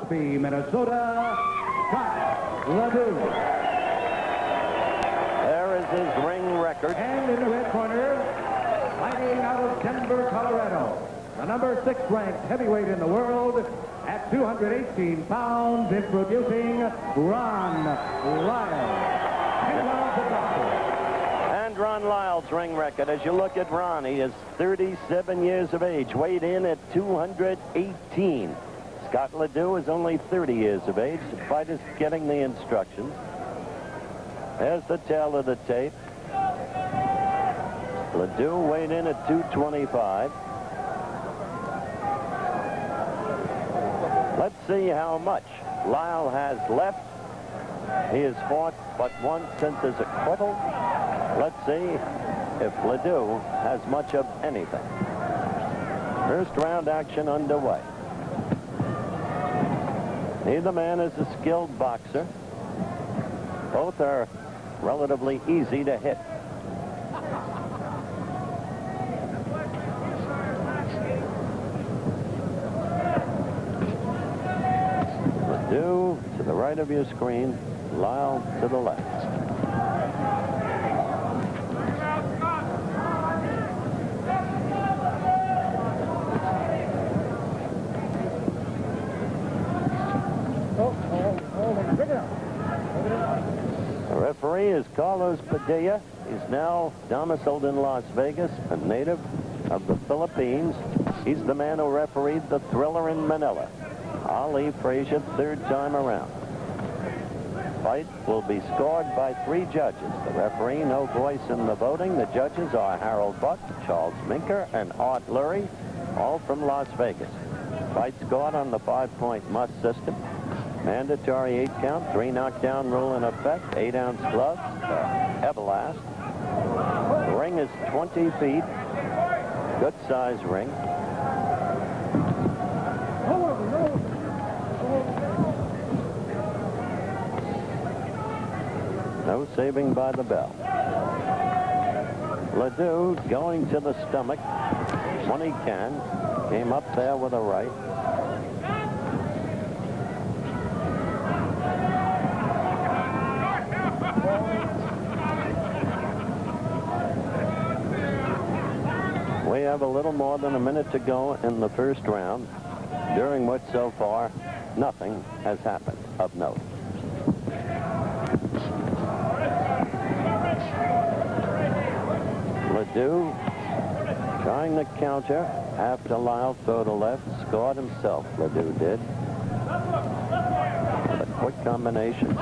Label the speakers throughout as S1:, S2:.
S1: Mosby, Minnesota, Scott LeDoux.
S2: There is his ring record.
S1: And in the red corner, fighting out of Denver, Colorado, the number 6 ranked heavyweight in the world at 218 pounds, introducing Ron Lyle.
S2: And Ron Lyle's ring record. As you look at Ron, he is 37 years of age, weighed in at 218. Scott LeDoux is only 30 years of age. The fight is getting the instructions. There's the tail of the tape. LeDoux weighed in at 225. Let's see how much Lyle has left. He has fought but once since his acquittal. Let's see if LeDoux has much of anything. First round action underway. Neither man is a skilled boxer. Both are relatively easy to hit. LeDoux to the right of your screen, Lyle to the left. The referee is Carlos Padilla. He's now domiciled in Las Vegas, a native of the Philippines. He's the man who refereed the Thriller in Manila. Ali Frazier, third time around. Fight will be scored by 3 judges. The referee, no voice in the voting. The judges are Harold Buck, Charles Minker, and Art Lurie, all from Las Vegas. Fight scored on the 5-point must system. Mandatory 8 count, 3 knockdown rule in effect, 8-ounce gloves, Everlast. The ring is 20 feet, good size ring. No saving by the bell. LeDoux going to the stomach when he can. Came up there with a right. We have a little more than a minute to go in the first round, during which so far nothing has happened of note. LeDoux trying to counter after Lyle throw to left, scored himself, LeDoux did. A quick combination.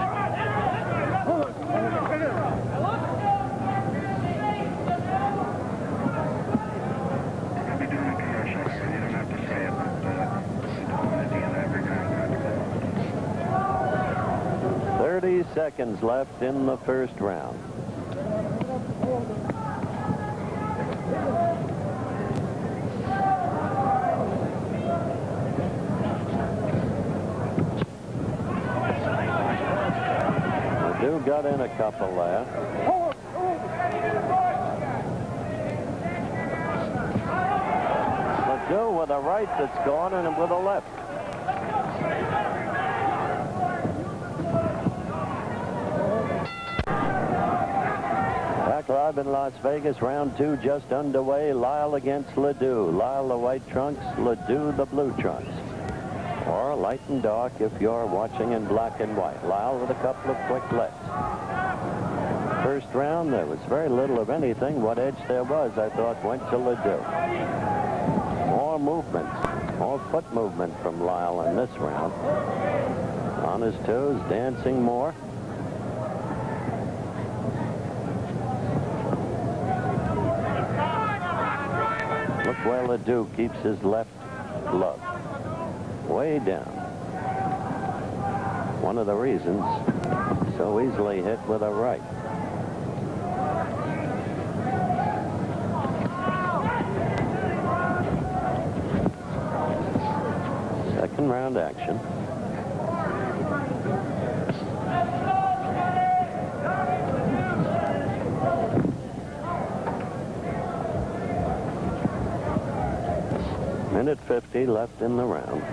S2: Seconds left in the first round. LeDoux got in a couple there. LeDoux with a right that's gone and with a left. Live in Las Vegas, round 2 just underway. Lyle against LeDoux. Lyle the white trunks, LeDoux the blue trunks. Or light and dark if you're watching in black and white. Lyle with a couple of quick lefts. First round, there was very little of anything. What edge there was, I thought, went to LeDoux. More movement, more foot movement from Lyle in this round. On his toes, dancing more. Look where LeDoux keeps his left glove way down. One of the reasons so easily hit with a right. Second round action. Minute 50 left in the round.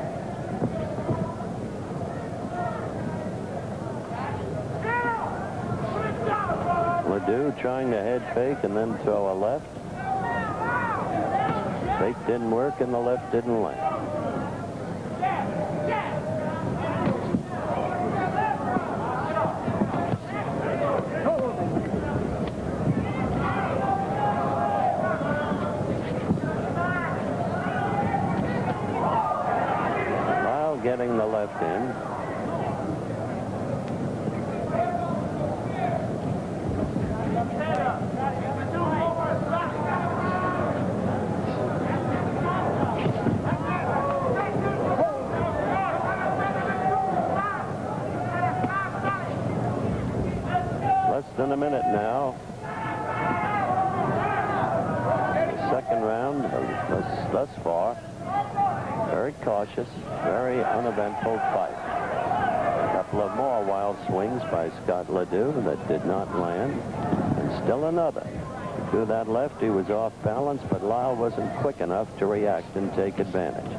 S2: LeDoux trying to head fake and then throw a left. Fake didn't work and the left didn't land. Lyle getting the left in. Than a minute now. Second round thus far. Very cautious, very uneventful fight. A couple of more wild swings by Scott LeDoux that did not land. And still another. To that left, he was off balance, but Lyle wasn't quick enough to react and take advantage.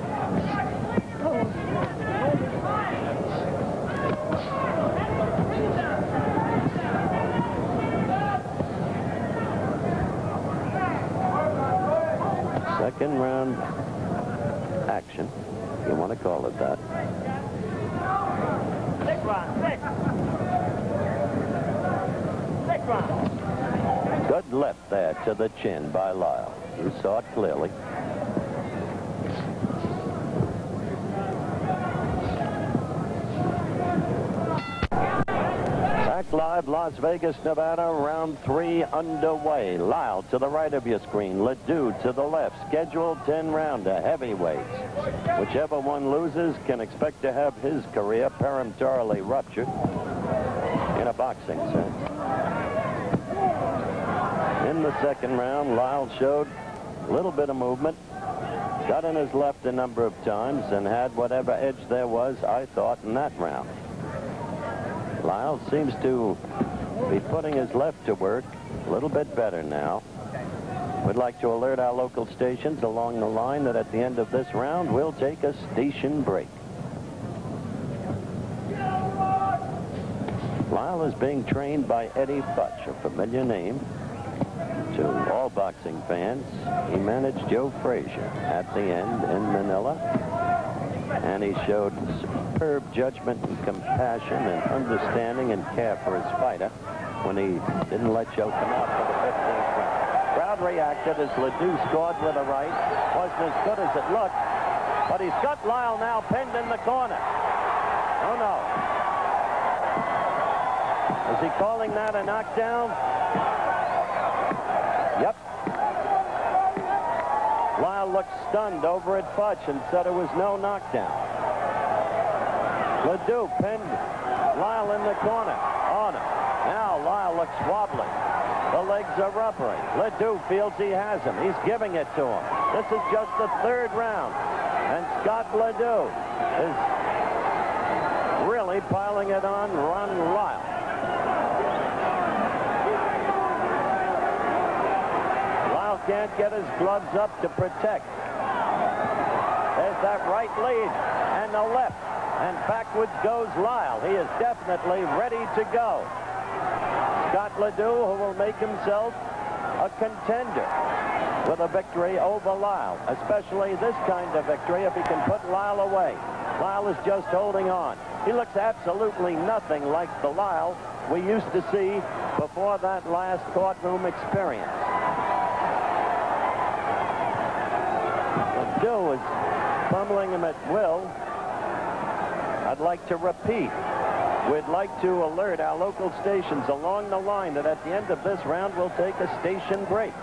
S2: Second round action, if you want to call it that. Good left there to the chin by Lyle. You saw it clearly. Back live, Las Vegas, Nevada, round 3 underway. Lyle to the right of your screen, LeDoux to the left. Scheduled 10-rounder, heavyweights. Whichever one loses can expect to have his career peremptorily ruptured in a boxing sense. In the second round, Lyle showed a little bit of movement, got in his left a number of times, and had whatever edge there was, I thought, in that round. Lyle seems to be putting his left to work a little bit better now. We'd like to alert our local stations along the line that at the end of this round, we'll take a station break. Lyle is being trained by Eddie Futch, a familiar name to all boxing fans. He managed Joe Frazier at the end in Manila. And he showed superb judgment and compassion and understanding and care for his fighter when he didn't let Joe come out for the 15th round. Crowd reacted as LeDoux scored with a right. Wasn't as good as it looked, but he's got Lyle now pinned in the corner. Oh, no. Is he calling that a knockdown? Yep. Lyle looked stunned over at Futch and said it was no knockdown. LeDoux pinned Lyle in the corner. On him. Now Lyle looks wobbly. The legs are rubbery. LeDoux feels he has him. He's giving it to him. This is just the third round. And Scott LeDoux is really piling it on Lyle. Can't get his gloves up to protect. There's that right lead and the left, and backwards goes Lyle. He is definitely ready to go. Scott LeDoux, who will make himself a contender with a victory over Lyle, especially this kind of victory if he can put Lyle away. Lyle is just holding on. He looks absolutely nothing like the Lyle we used to see before that last courtroom experience. LeDoux is pummeling him at will. I'd like to repeat. We'd like to alert our local stations along the line that at the end of this round, we'll take a station break.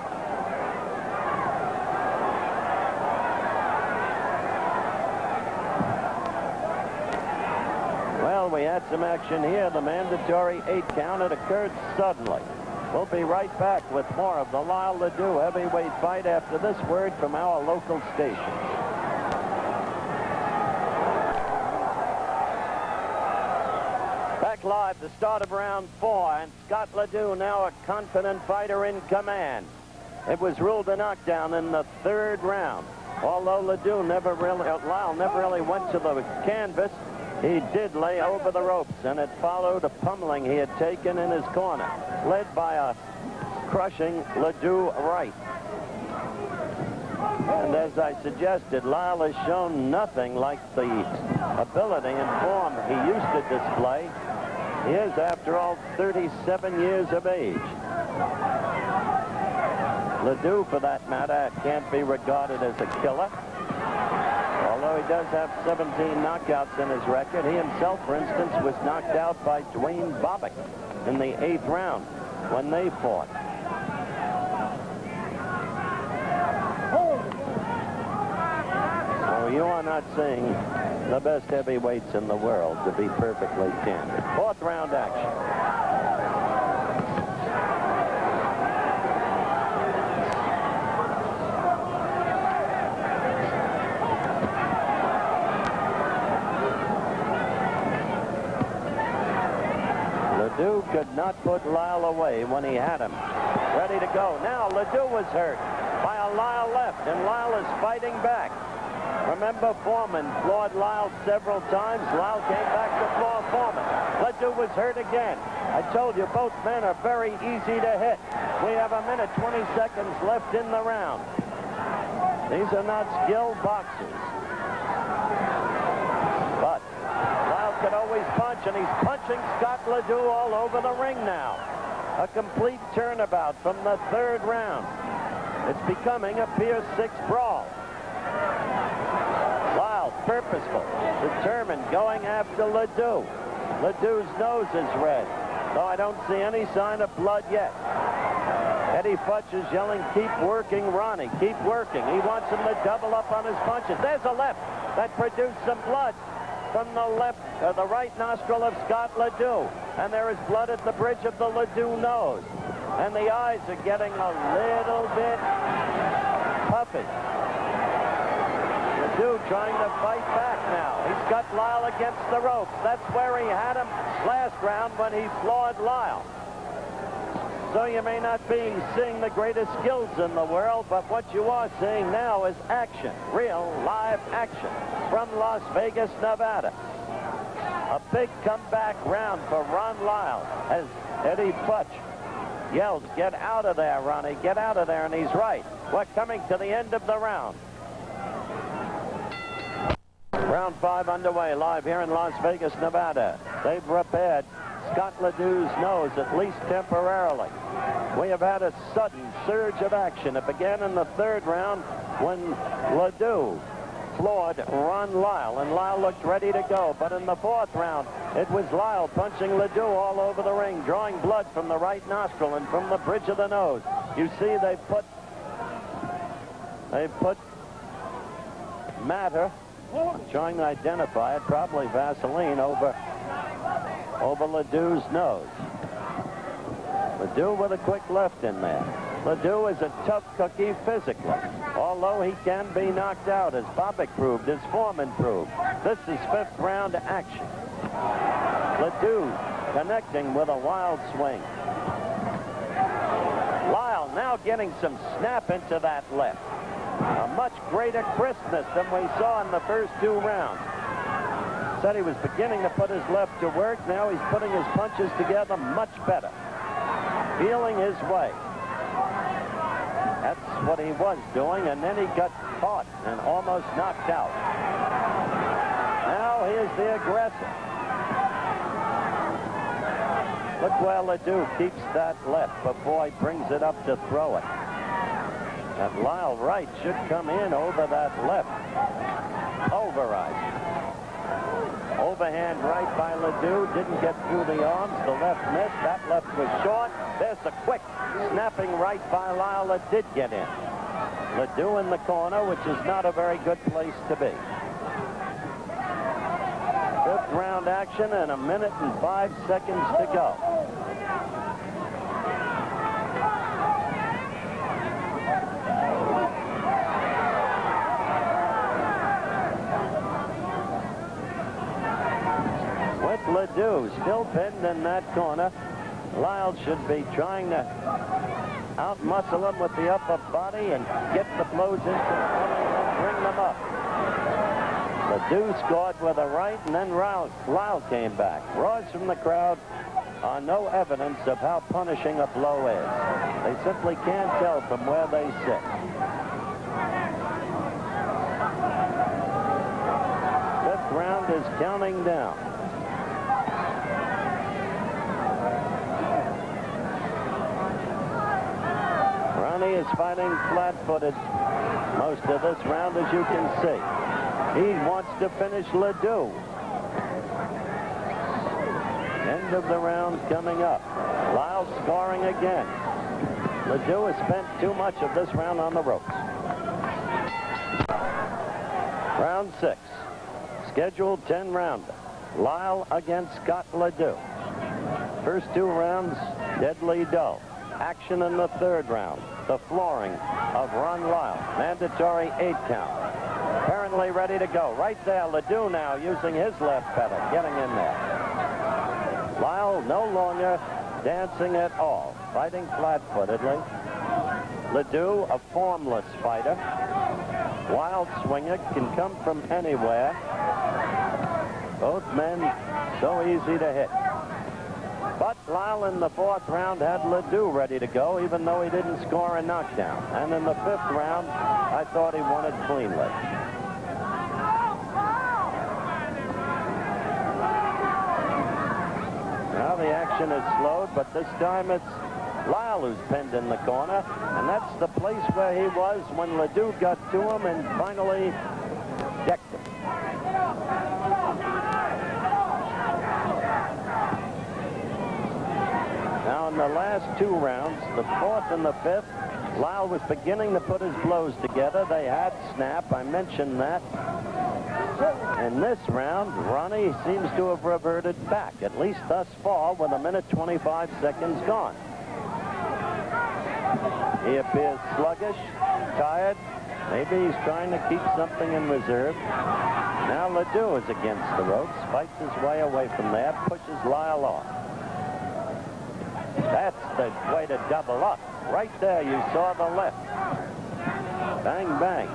S2: Well, we had some action here. The mandatory 8 count. It occurred suddenly. We'll be right back with more of the Lyle LeDoux heavyweight fight after this word from our local station. Back live, the start of round 4, and Scott LeDoux now a confident fighter in command. It was ruled a knockdown in the third round. Although Lyle never really went to the canvas, He did lay over the ropes, and it followed a pummeling he had taken in his corner, led by a crushing LeDoux right. And as I suggested, Lyle has shown nothing like the ability and form he used to display. He is, after all, 37 years of age. LeDoux, for that matter, can't be regarded as a killer. Although he does have 17 knockouts in his record, he himself, for instance, was knocked out by Dwayne Bobbitt in the 8th round when they fought. So you are not seeing the best heavyweights in the world, to be perfectly candid. 4th round action. LeDoux could not put Lyle away when he had him. Ready to go. Now LeDoux was hurt by a Lyle left, and Lyle is fighting back. Remember, Foreman floored Lyle several times. Lyle came back to floor Foreman. LeDoux was hurt again. I told you, both men are very easy to hit. We have 1 minute, 20 seconds left in the round. These are not skilled boxers. But Lyle could always punch, and he's punching Scott LeDoux all over the ring now. A complete turnabout from the 3rd round. It's becoming a Pier 6 brawl. Lyle, purposeful, determined, going after LeDoux. LeDoux's nose is red, though I don't see any sign of blood yet. Eddie Futch is yelling, keep working, Ronnie, keep working. He wants him to double up on his punches. There's a left that produced some blood from the right nostril of Scott LeDoux. And there is blood at the bridge of the LeDoux nose. And the eyes are getting a little bit puffy. LeDoux trying to fight back now. He's got Lyle against the ropes. That's where he had him last round when he floored Lyle. So you may not be seeing the greatest skills in the world, but what you are seeing now is action, real live action from Las Vegas, Nevada. A big comeback round for Ron Lyle as Eddie Futch yells, get out of there, Ronnie, get out of there, and he's right. We're coming to the end of the round. Round 5 underway, live here in Las Vegas, Nevada. They've repaired Scott LeDoux's nose, at least temporarily. We have had a sudden surge of action. It began in the 3rd round when LeDoux floored Ron Lyle, and Lyle looked ready to go. But in the 4th round, it was Lyle punching LeDoux all over the ring, drawing blood from the right nostril and from the bridge of the nose. You see, they put matter, I'm trying to identify it, probably Vaseline over LeDoux's nose. LeDoux with a quick left in there. LeDoux is a tough cookie physically, although he can be knocked out, as Bobbitt proved, as Foreman proved. This is 5th round action. LeDoux connecting with a wild swing. Lyle now getting some snap into that left. A much greater crispness than we saw in the first 2 rounds. Said he was beginning to put his left to work. Now he's putting his punches together much better. Feeling his way. That's what he was doing, and then he got caught and almost knocked out. Now here's the aggressor. Look where LeDoux keeps that left before he brings it up to throw it. That Lyle right should come in over that left. Pulverized. Overhand right by LeDoux. Didn't get through the arms. The left missed. That left was short. There's a quick snapping right by Lyle that did get in. LeDoux in the corner, which is not a very good place to be. 5th round action and 1 minute and 5 seconds to go. LeDoux still pinned in that corner. Lyle should be trying to out-muscle him with the upper body and get the blows into the belly and then bring them up. LeDoux scored with a right, and then Lyle came back. Roars from the crowd are no evidence of how punishing a blow is. They simply can't tell from where they sit. Fifth round is counting down. Ronnie is fighting flat-footed most of this round, as you can see. He wants to finish LeDoux. End of the round coming up. Lyle scoring again. LeDoux has spent too much of this round on the ropes. Round 6. Scheduled 10-rounder. Lyle against Scott LeDoux. First 2 rounds, deadly dull. Action in the 3rd round. The flooring of Ron Lyle. Mandatory 8 count. Apparently ready to go. Right there, LeDoux now using his left pedal, getting in there. Lyle no longer dancing at all, fighting flat-footedly. LeDoux, a formless fighter. Wild swinger, can come from anywhere. Both men so easy to hit. But Lyle in the 4th round had LeDoux ready to go, even though he didn't score a knockdown. And in the 5th round, I thought he won it cleanly. Now the action is slowed, but this time it's Lyle who's pinned in the corner. And that's the place where he was when LeDoux got to him and finally decked him. Now in the last 2 rounds, the 4th and the 5th, Lyle was beginning to put his blows together. They had snap. I mentioned that. In this round, Ronnie seems to have reverted back, at least thus far, with 1 minute 25 seconds gone. He appears sluggish, tired. Maybe he's trying to keep something in reserve. Now LeDoux is against the ropes, fights his way away from there, pushes Lyle off. That's the way to double up. Right there, you saw the left. Bang, bang.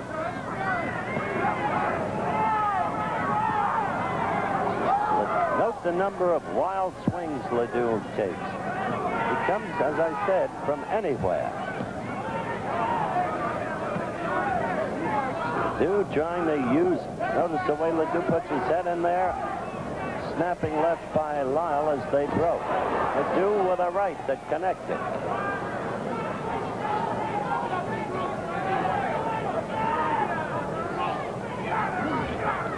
S2: Note the number of wild swings LeDoux takes. He comes, as I said, from anywhere. LeDoux trying to use, notice the way LeDoux puts his head in there, snapping left by Lyle as they broke. LeDoux with a right that connected.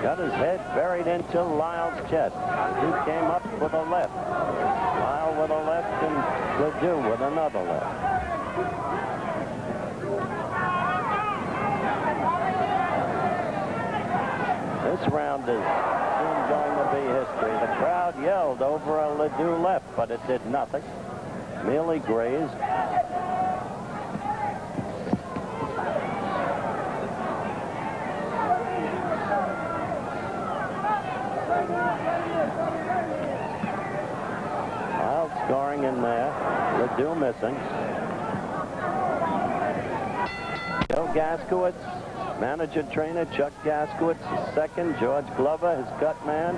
S2: Got his head buried into Lyle's chest. LeDoux came up with a left. Lyle with a left and LeDoux with another left. This round is soon going to be history. The crowd yelled over a LeDoux left, but it did nothing. Merely grazed. Lyle scoring in there. LeDoux missing. Joe Gaskowitz, manager trainer Chuck Gaskowitz is second. George Glover, his cut man.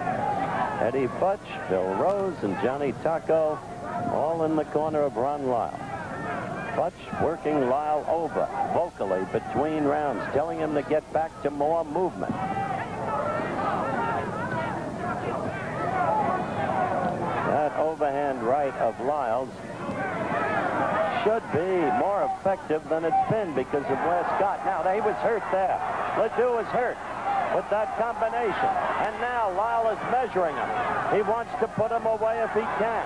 S2: Eddie Futch, Bill Rose, and Johnny Taco, all in the corner of Ron Lyle. Futch working Lyle over vocally between rounds, telling him to get back to more movement. That overhand right of Lyle's should be more effective than it's been because of where Scott. Now, he was hurt there. LeDoux is hurt with that combination. And now Lyle is measuring him. He wants to put him away if he can.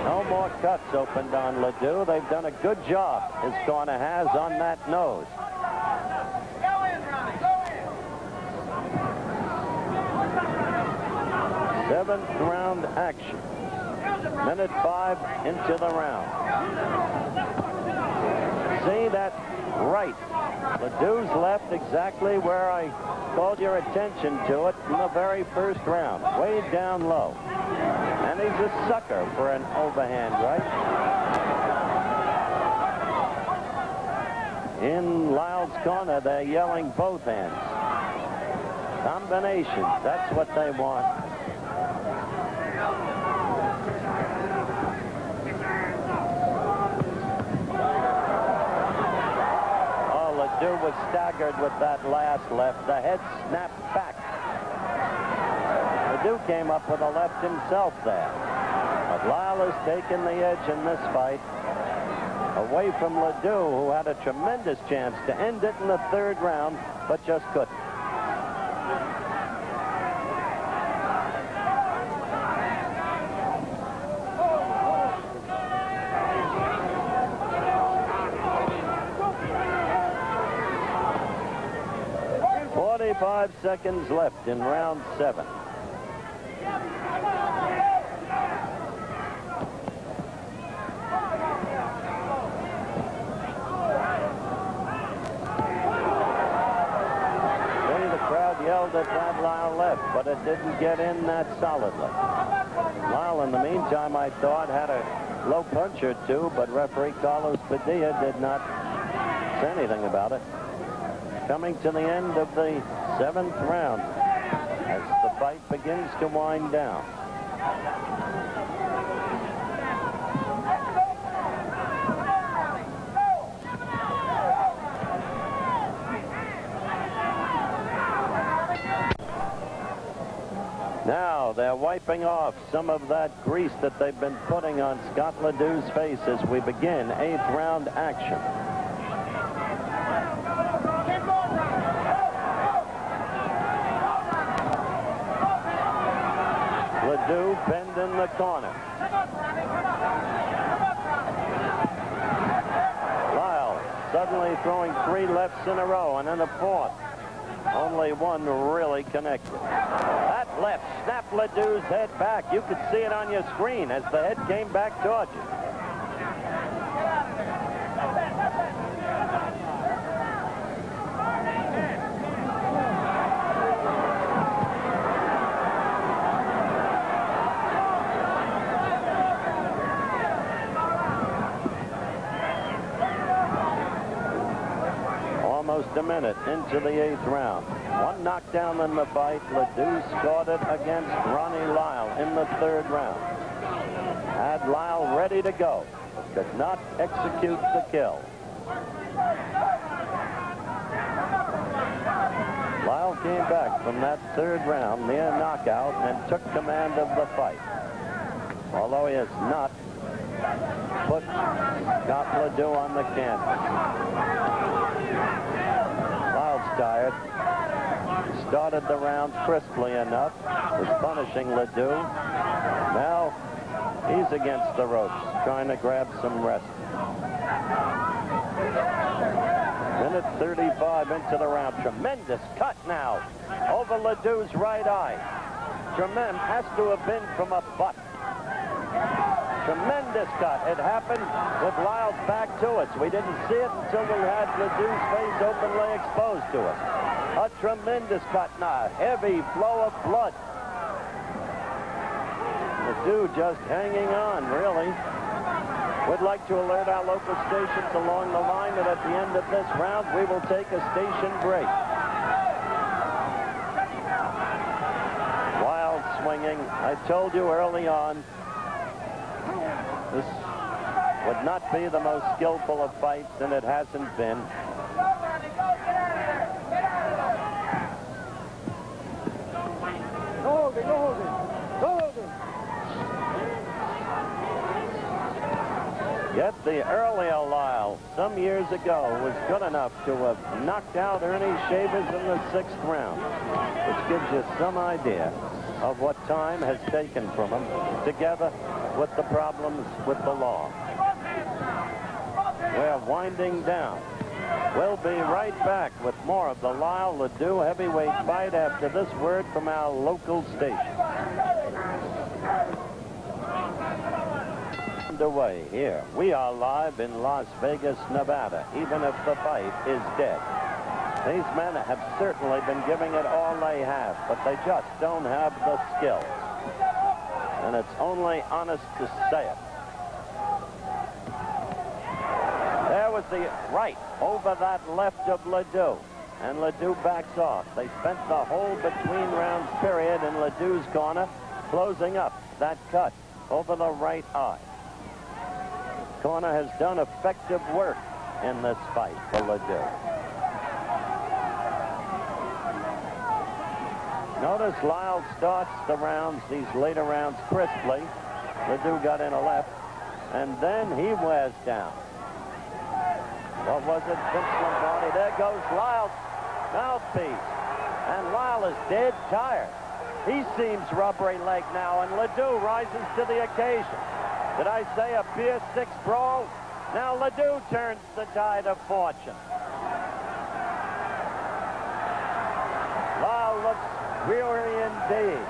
S2: No more cuts opened on LeDoux. They've done a good job, his corner has, on that nose. 7th round action. 1:05 into the round. See that right. LeDoux's left exactly where I called your attention to it in the very first round. Way down low. And And he's a sucker for an overhand right. In Lyle's corner, they're yelling both hands. Combinations, that's what they want. Oh, LeDoux was staggered with that last left. The head snapped back. LeDoux came up with a left himself there. But Lyle has taken the edge in this fight, away from LeDoux, who had a tremendous chance to end it in the third round, but just couldn't. Five seconds left in round 7. The crowd yelled at that Lyle left, but it didn't get in that solidly. Lyle, in the meantime, I thought, had a low punch or two, but referee Carlos Padilla did not say anything about it. Coming to the end of the 7th round as the fight begins to wind down. Now they're wiping off some of that grease that they've been putting on Scott LeDoux's face as we begin 8th round action. LeDoux pinned in the corner. Lyle suddenly throwing 3 lefts in a row, and in the 4th, only one really connected. That left snapped LeDoux's head back. You could see it on your screen as the head came back towards you. A minute into the 8th round. One knockdown in the fight. LeDoux scored it against Ronnie Lyle in the 3rd round. Had Lyle ready to go. Could not execute the kill. Lyle came back from that 3rd round near knockout and took command of the fight. Although he has not put Scott LeDoux on the canvas. Tired. Started the round crisply enough. Was punishing LeDoux. Now he's against the ropes, trying to grab some rest. Minute 35 into the round. Tremendous cut now over LeDoux's right eye. Tremendous. Has to have been from a butt. Tremendous cut. It happened with Lyle's back to us. We didn't see it until we had LeDoux's face openly exposed to us. A tremendous cut now. Heavy flow of blood. LeDoux just hanging on, really. We'd like to alert our local stations along the line that at the end of this round, we will take a station break. Wild swinging. I told you early on, this would not be the most skillful of fights, and it hasn't been.
S3: Hold it.
S2: Yet the earlier Lyle, some years ago, was good enough to have knocked out Ernie Shavers in the 6th round, which gives you some idea of what time has taken from him, together with the problems with the law. We're winding down. We'll be right back with more of the Lyle LeDoux heavyweight fight after this word from our local station. Underway here. We are live in Las Vegas, Nevada, even if the fight is dead. These men have certainly been giving it all they have, but they just don't have the skill. and it's only honest to say it. There was the right over that left of LeDoux, and LeDoux backs off. They spent the whole between rounds period in LeDoux's corner, closing up that cut over the right eye. Corner has done effective work in this fight for LeDoux. Notice Lyle starts the rounds, these later rounds, crisply. LeDoux got in a left, and then he wears down. What was it? Vince Lombardi. There goes Lyle's mouthpiece. And Lyle is dead tired. He seems rubbery leg now, and LeDoux rises to the occasion. Did I say a Pier 6 brawl? Now LeDoux turns the tide of fortune. Lyle looks weary indeed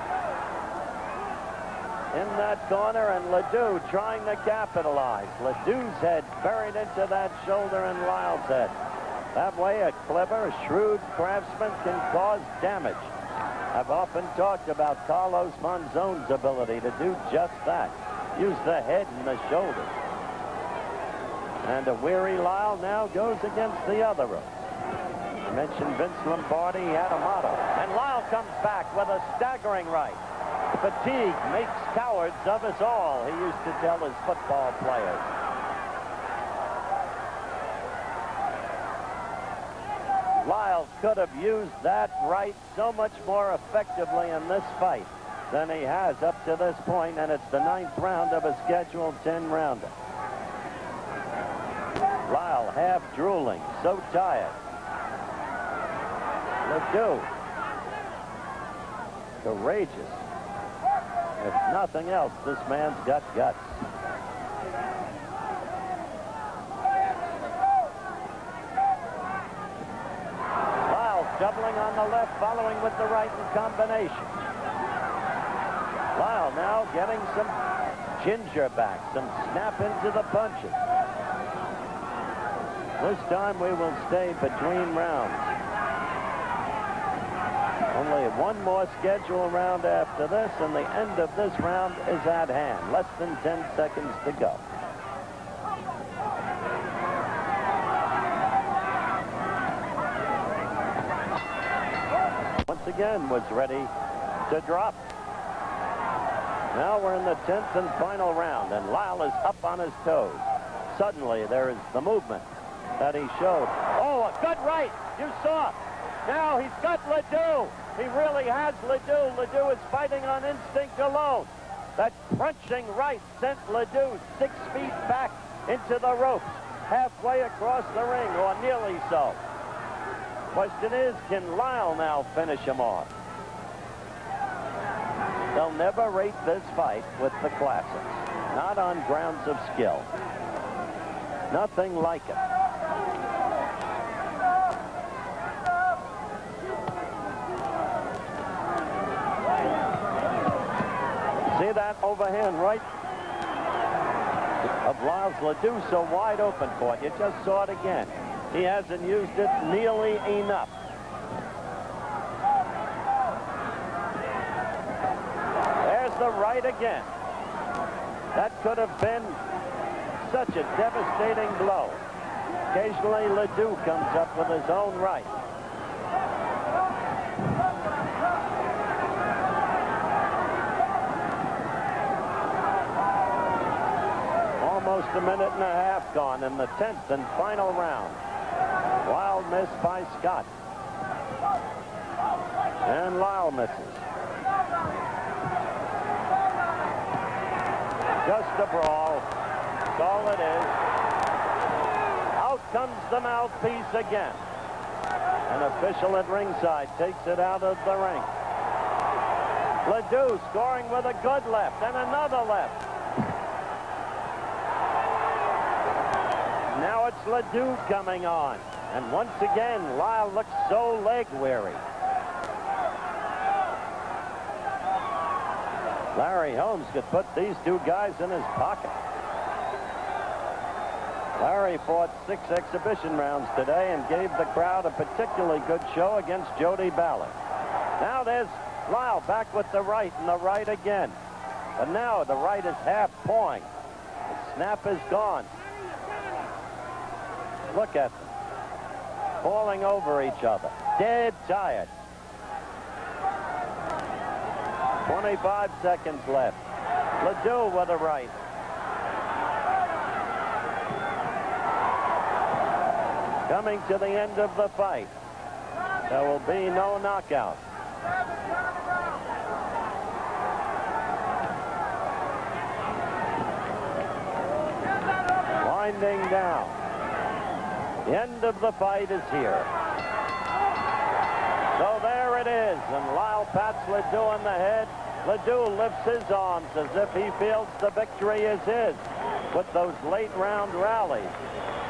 S2: in that corner, and LeDoux trying to capitalize. LeDoux's head buried into that shoulder and Lyle's head. That way, a clever, shrewd craftsman can cause damage. I've often talked about Carlos Monzon's ability to do just that. Use the head and the shoulders. And a weary Lyle now goes against the other rope. I mentioned Vince Lombardi, he had a motto. And Lyle comes back with a staggering right. Fatigue makes cowards of us all, he used to tell his football players. Lyle could have used that right so much more effectively in this fight than he has up to this point, and it's the 9th round of a scheduled 10-rounder. Lyle half drooling, so tired. LeDoux, courageous. If nothing else, this man's got guts. Lyle doubling on the left, following with the right in combination. Lyle now getting some ginger back, some snap into the punches. This time we will stay between rounds. Only one more scheduled round after this, and the end of this round is at hand. Less than 10 seconds to go. Once again was ready to drop. Now we're in the 10th and final round, and Lyle is up on his toes. Suddenly there is the movement that he showed. Oh, a good right. You saw. Now he's got LeDoux. He really has LeDoux. LeDoux is fighting on instinct alone. That crunching right sent LeDoux 6 feet back into the ropes, halfway across the ring, or nearly so. Question is, can Lyle now finish him off? They'll never rate this fight with the classics. Not on grounds of skill. Nothing like it. See that overhand right of Lyle's? LeDoux so wide open for it. You just saw it again. He hasn't used it nearly enough. There's the right again. That could have been such a devastating blow. Occasionally LeDoux comes up with his own right. Almost a minute and a half gone in the 10th and final round. Wild miss by Scott. And Lyle misses. Just a brawl. That's all it is. Out comes the mouthpiece again. An official at ringside takes it out of the ring. LeDoux scoring with a good left and another left. Now it's LeDoux coming on. And once again, Lyle looks so leg weary. Larry Holmes could put these two guys in his pocket. Larry fought 6 exhibition rounds today and gave the crowd a particularly good show against Jody Ballard. Now there's Lyle back with the right and the right again. But now the right is half point. The snap is gone. Look at them. Falling over each other. Dead tired. 25 seconds left. LeDoux with a right. Coming to the end of the fight. There will be no knockout. Winding down. The end of the fight is here. So there it is, and Lyle pats LeDoux on the head. LeDoux lifts his arms as if he feels the victory is his with those late round rallies.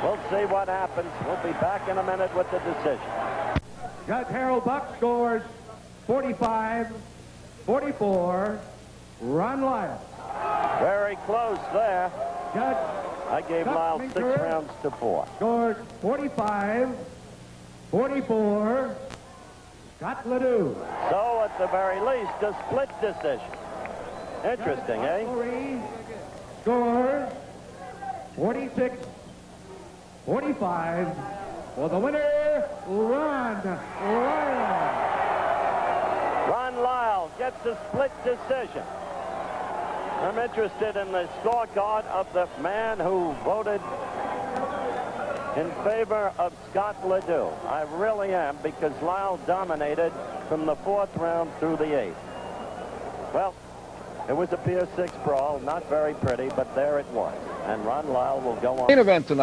S2: We'll see what happens. We'll be back in a minute with the decision.
S1: Judge Harold Buck scores 45-44. Ron Lyle.
S2: Very close there.
S1: Judge
S2: I gave Lyle 6 rounds to 4.
S1: Scores 45-44. Scott LeDoux.
S2: So at the very least, a split decision. Interesting, eh?
S1: Scores 46-45 for the winner, Ron Lyle.
S2: Ron Lyle gets a split decision. I'm interested in the scorecard of the man who voted in favor of Scott LeDoux. I really am, because Lyle dominated from the 4th round through the 8th. Well, it was a Pier 6 brawl, not very pretty, but there it was. And Ron Lyle will go on.
S3: Main event tonight.